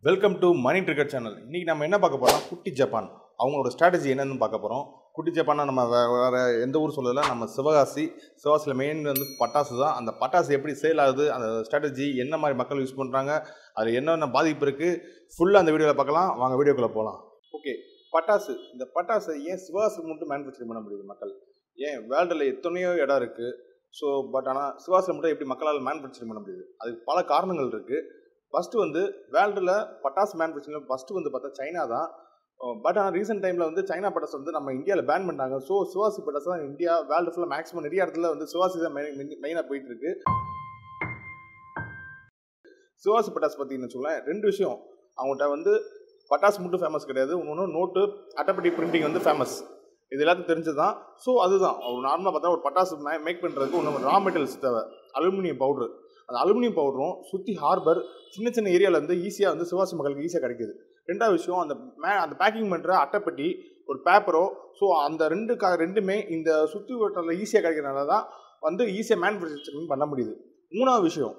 Welcome to money trigger channel. இன்றைக்கி நம்ம என்ன பார்க்க போகிறோம், குட்டி ஜப்பான் அவங்களோட ஸ்ட்ராட்டஜி என்னென்னு பார்க்க போகிறோம். குட்டி ஜப்பான்னா நம்ம வேறு எந்த ஊர் சொல்லலை, நம்ம சிவகாசியில் மெயின் வந்து பட்டாசு தான். அந்த பட்டாசு எப்படி சேல் ஆகுது, அந்த ஸ்ட்ராட்டஜி என்ன மாதிரி மக்கள் யூஸ் பண்ணுறாங்க, அதில் என்னென்ன பாதிப்பு இருக்குது, ஃபுல்லாக அந்த வீடியோவில் பார்க்கலாம். வாங்க வீடியோக்குள்ளே போகலாம். ஓகே, பட்டாசு. இந்த பட்டாசை ஏன் சிவகாசி மட்டும் மேனுஃபேக்சரிங் பண்ண முடியுது மக்கள்? ஏன் வேர்ல்டில் எத்தனையோ இடம் இருக்குது. ஸோ ஆனால் சிவகாசியில் மட்டும் எப்படி மக்களால் மேனுஃபேக்சரிங் பண்ண முடியுது? அதுக்கு பல காரணங்கள் இருக்குது. ஃபஸ்ட்டு வந்து வேர்ல்டில் பட்டாசு மேனுஃபேக்சரிங் ஃபஸ்ட்டு வந்து பார்த்தா சைனா தான். பட் ஆனால் ரீசெண்ட் டைமில் வந்து சைனா பட்டாசு வந்து நம்ம இந்தியாவில் பேன் பண்ணிட்டாங்க. ஸோ சிவாசி பட்டாசு தான் இந்தியா வேர்ல்டு ஃபுல்லாக மேக்ஸிமம் நிறைய இடத்துல வந்து சிவாசி தான் மெயினாக போயிட்டுருக்கு. சிவாசி பட்டாசு பார்த்தீங்கன்னு வச்சுக்கோங்களேன், ரெண்டு விஷயம். அவங்கள்ட்ட வந்து பட்டாசு மட்டும் ஃபேமஸ் கிடையாது, இன்னொன்று நோட்டு அட்டைப்பட்டி பிரிண்டிங் வந்து ஃபேமஸ். இது எல்லாத்தையும் தெரிஞ்சு தான். ஸோ அதுதான் ஒரு நார்மலாக பார்த்தா ஒரு பட்டாசு மேக் பண்ணுறதுக்கு ஒன்று ரா மெட்டீரியல்ஸ் தேவை. Aluminium powder. அந்த அலுமினியம் பவுடரும் சுற்றி ஹார்பர் சின்ன சின்ன ஏரியாவில் வந்து ஈஸியாக வந்து சிவாசி மக்களுக்கு ஈஸியாக கிடைக்கிது. ரெண்டாவது விஷயம், அந்த பேக்கிங் பண்ணுற அட்டைப்பட்டி ஒரு பேப்பரோ, ஸோ அந்த ரெண்டுமே இந்த சுற்றி வட்டத்தில் ஈஸியாக கிடைக்கிறதுனால தான் வந்து ஈஸியாக மேனுஃபேக்சரிங் பண்ண முடியுது. மூணாவது விஷயம்,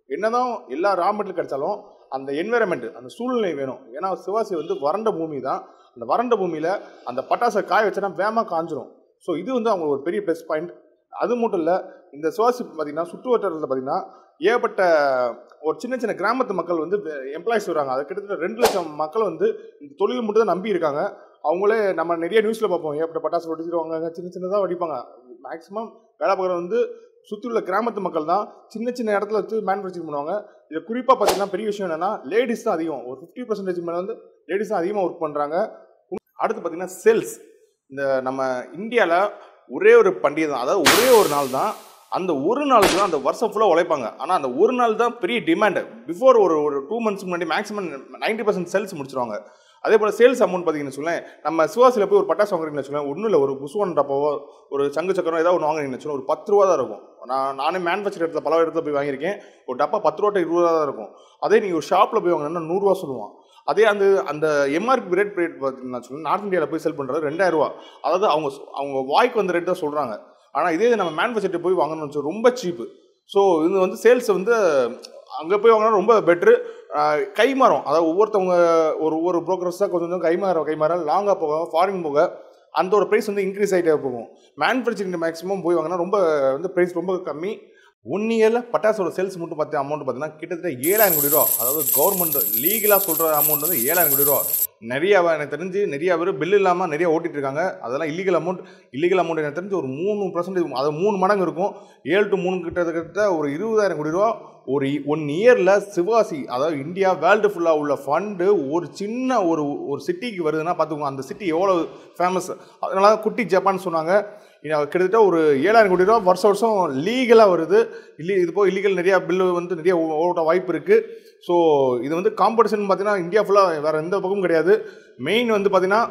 என்னதான் எல்லா ரா மெட்டீரியல் கிடைச்சாலும் அந்த என்விரான்மெண்ட், அந்த சூழ்நிலை வேணும். ஏன்னா சிவாசி வந்து வறண்ட பூமி தான். அந்த வறண்ட பூமியில் அந்த பட்டாசை காய வச்சா வேகமாக காஞ்சிரும். ஸோ இது வந்து அவங்க ஒரு பெரிய ப்ளஸ் பாயிண்ட். அது மட்டும் இல்லை, இந்த சிவாசி பார்த்திங்கன்னா சுற்று வட்டாரத்தில் பார்த்திங்கன்னா ஏகப்பட்ட ஒரு சின்ன சின்ன கிராமத்து மக்கள் வந்து எம்ப்ளாயிஸ் வராங்க. அது கிட்டத்தட்ட 2 லட்சம் மக்கள் வந்து இந்த தொழில் மட்டும் தான் நம்பி இருக்காங்க. அவங்களே நம்ம நிறைய நியூஸில் பார்ப்போம், ஏகப்பட்ட பட்டாசு வெடிச்சிருவாங்க, சின்ன சின்னதாக வெடிப்பாங்க. மேக்ஸிமம் வேலை பார்க்குற வந்து சுற்றி உள்ள கிராமத்து மக்கள் தான் சின்ன சின்ன இடத்துல வச்சு மேனுஃபேக்சரிங் பண்ணுவாங்க. இதில் குறிப்பாக பார்த்தீங்கன்னா பெரிய விஷயம் என்னென்னா, லேடிஸ் தான் அதிகம். ஒரு 50% மேலே வந்து லேடிஸ் தான் அதிகமாக ஒர்க் பண்ணுறாங்க. அடுத்து பார்த்தீங்கன்னா சேல்ஸ். இந்த நம்ம இந்தியாவில் ஒரே ஒரு பண்டிகை தான், அதாவது ஒரே ஒரு நாள் தான். அந்த ஒரு நாளுக்கு தான் அந்த வருஷம் ஃபுல்லாக உழைப்பாங்க. ஆனால் அந்த ஒரு நாள் தான் பெரிய டிமாண்டு. பிஃபோர் ஒரு 2 மந்த்ஸ்க்கு முன்னாடி மேக்ஸிமம் 90% சேல்ஸ் முடிச்சிருவாங்க. அதே போல் சேல்ஸ் அமௌண்ட் பார்த்தீங்கன்னு வச்சுக்கோங்களேன், நம்ம சிவாசியில் போய் ஒரு பட்டாசு வாங்குறீங்கன்னு வச்சுக்கோங்களேன், ஒன்றும் இல்லை, ஒரு புசுவன் டப்பாவோ ஒரு சங்கு சக்கரம் ஏதாவது ஒன்று வாங்குறீங்கன்னு வச்சுக்கோங்க, ஒரு 10 ரூபா தான் இருக்கும். நானே மேனுஃபேக்சர் இடத்துல பல இடத்துல போய் வாங்கியிருக்கேன். ஒரு டப்பா 10 ரூபா 20 ரூபா தான் இருக்கும். அதே நீங்கள் ஒரு ஷாப்பில் போய் வாங்கினா 100 ரூபா சொல்லுவான். அதே அந்த எம்ஆர்பி ரேட் பார்த்தீங்கன்னா வச்சுக்கோங்க, நார்த் இந்தியாவில் போய் செல் பண்ணுறது 2000 ரூபா. அதாவது அவங்க வாய்க்கு வந்த ரேட் தான் சொல்கிறாங்க. ஆனால் இதே நம்ம மேனுஃபேக்சர் போய் வாங்கணும்னு வச்சு ரொம்ப சீப்பு. ஸோ இது வந்து சேல்ஸ் வந்து அங்கே போய் வாங்கினா ரொம்ப பெட்ரு. கைமாறும், அதாவது ஒவ்வொருத்தவங்க ஒவ்வொரு புரோக்கர்ஸாக கொஞ்சம் கைமாற லாங்காக போக, ஃபாரின் போக அந்த ஒரு ப்ரைஸ் வந்து இன்க்ரீஸ் ஆகிட்டே போகும். மேனுஃபேக்சரிங் மேக்ஸிமம் போய் வாங்கினா ரொம்ப வந்து ப்ரைஸ் ரொம்ப கம்மி. 1 இயரில் பட்டாசோட சேல்ஸ் மட்டும் பார்த்து அமௌண்ட் பார்த்தீங்கன்னா கிட்டத்தட்ட 7000 கோடி ரூபா. அதாவது கவர்மெண்ட் லீகலாக சொல்கிற அமௌண்ட் வந்து 7000 கோடி ரூபா. நிறையா எனக்கு தெரிஞ்சு நிறையா பேர் பில் இல்லாமல் நிறையா ஓட்டிகிட்டு இருக்காங்க. அதெல்லாம் இல்லீகல் அமௌண்ட் எனக்கு தெரிஞ்சு ஒரு 3%, அது 3 மடங்கு இருக்கும். 7 to 3 கிட்டத்தட்ட ஒரு 20,000 கோடி ரூபா. ஒரு 1 இயரில் சிவாசி, அதாவது இந்தியா வேர்ல்டு ஃபுல்லாக உள்ள ஃபண்டு ஒரு சின்ன ஒரு சிட்டிக்கு வருதுன்னா பார்த்துக்கோங்க, அந்த சிட்டி எவ்வளோ ஃபேமஸ். அதனால தான் குட்டி ஜப்பான் சொன்னாங்க. கிட்டத்தட்ட ஒரு 7000 கோடி ரூபா வருஷம் லீகலாக வருது. இது போக இல்லீகல் நிறையா பில்லு வந்து நிறைய ஓட்ட வாய்ப்பு இருக்குது. ஸோ இது வந்து காம்படிஷன் பார்த்தீங்கன்னா இந்தியா ஃபுல்லாக வேறு எந்த பக்கமும் கிடையாது. மெயின் வந்து பார்த்திங்கன்னா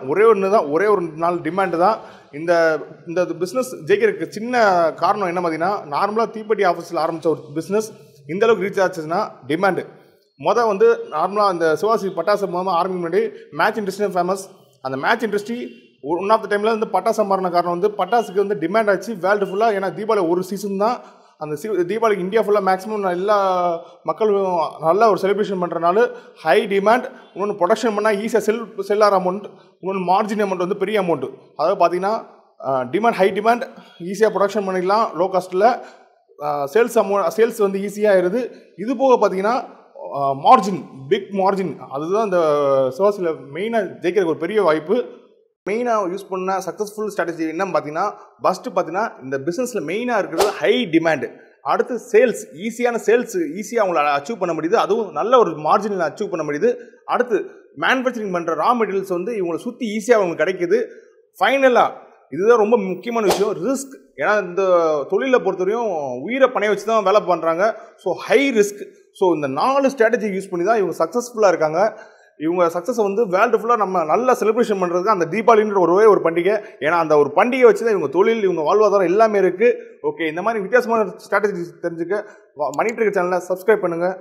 ஒரே ஒரு நாள் டிமாண்டு தான். இந்த பிஸ்னஸ் ஜெயிக்கிறதுக்கு சின்ன காரணம் என்ன பார்த்தீங்கன்னா, நார்மலாக தீப்பெட்டி ஆஃபீஸில் ஆரம்பித்த ஒரு பிஸ்னஸ் இந்தளவுக்கு ரீச் ஆச்சுன்னா டிமாண்டு. வந்து நார்மலாக அந்த சிவாசி பட்டாசு மூலமாக ஆரம்பிக்க முன்னாடி மேட்ச் இண்டஸ்ட்ரி ஃபேமஸ். அந்த match industry one of the டைமில் வந்து பட்டாசு மாறின காரணம் வந்து பட்டாசுக்கு வந்து டிமாண்ட் ஆச்சு வேர்ல்டு ஃபுல்லாக. ஏன்னா தீபாவளி ஒரு சீசன் தான். அந்த தீபாவளிக்கு இந்தியா ஃபுல்லாக மேக்ஸிமம் எல்லா மக்களும் நல்லா ஒரு செலிப்ரேஷன் பண்ணுறனால ஹை டிமாண்ட். இன்னொன்று ப்ரொடக்ஷன் பண்ணால் ஈஸியாக செல்லார் அமௌண்ட், இன்னொன்று மார்ஜின் அமௌண்ட் வந்து பெரிய அமௌண்ட்டு. அதாவது பார்த்தீங்கன்னா ஹை டிமாண்ட், ஈஸியாக ப்ரொடக்ஷன் பண்ணிக்கலாம் லோ காஸ்ட்டில். சேல்ஸ் வந்து ஈஸியாக ஆயிடுது. இது போக பார்த்தீங்கன்னா பிக் மார்ஜின், அதுதான் இந்த சிவாசியில் மெயினாக ஜெயிக்கிறதுக்கு ஒரு பெரிய வாய்ப்பு. மெயினாக யூஸ் பண்ண சக்ஸஸ்ஃபுல் ஸ்ட்ராட்டஜி என்னன்னு பார்த்தீங்கன்னா, ஃபஸ்ட்டு பார்த்தீங்கன்னா இந்த பிஸ்னஸில் மெயினாக இருக்கிறது ஹை டிமாண்டு. அடுத்து சேல்ஸ், ஈஸியாக அவங்கள அச்சீவ் பண்ண முடியுது. அதுவும் நல்ல ஒரு மார்ஜினில் அச்சீவ் பண்ண முடியுது. அடுத்து மேனுஃபேக்சரிங் பண்ணுற ரா மெட்டீரியல்ஸ் வந்து இவங்களை சுற்றி ஈஸியாக அவங்களுக்கு கிடைக்குது. ஃபைனலாக இதுதான் ரொம்ப முக்கியமான விஷயம், ரிஸ்க். ஏன்னா இந்த தொழிலை பொறுத்தவரையும் உயிரை பணைய வச்சு தான் வேலை பண்ணுறாங்க. So high risk. ஸோ இந்த 4 ஸ்ட்ராட்டஜி யூஸ் பண்ணி தான் இவங்க சக்ஸஸ்ஃபுல்லாக இருக்காங்க. இவங்க சக்ஸஸை வந்து வேர்ல்டு ஃபுல்லாக நம்ம நல்லா செலிப்ரேஷன் பண்ணுறதுக்கு அந்த தீபாவளின்ற ஒரு பண்டிகை. ஏன்னா அந்த ஒரு பண்டிகை வச்சு தான் இவங்க தொழில், இவங்க வாழ்வாதாரம் எல்லாமே இருக்குது. ஓகே, இந்த மாதிரி வித்தியாசமான ஸ்ட்ராட்டஜி தெரிஞ்சுக்க மணி ட்ரிகர் சேனலை சப்ஸ்கிரைப் பண்ணுங்கள்.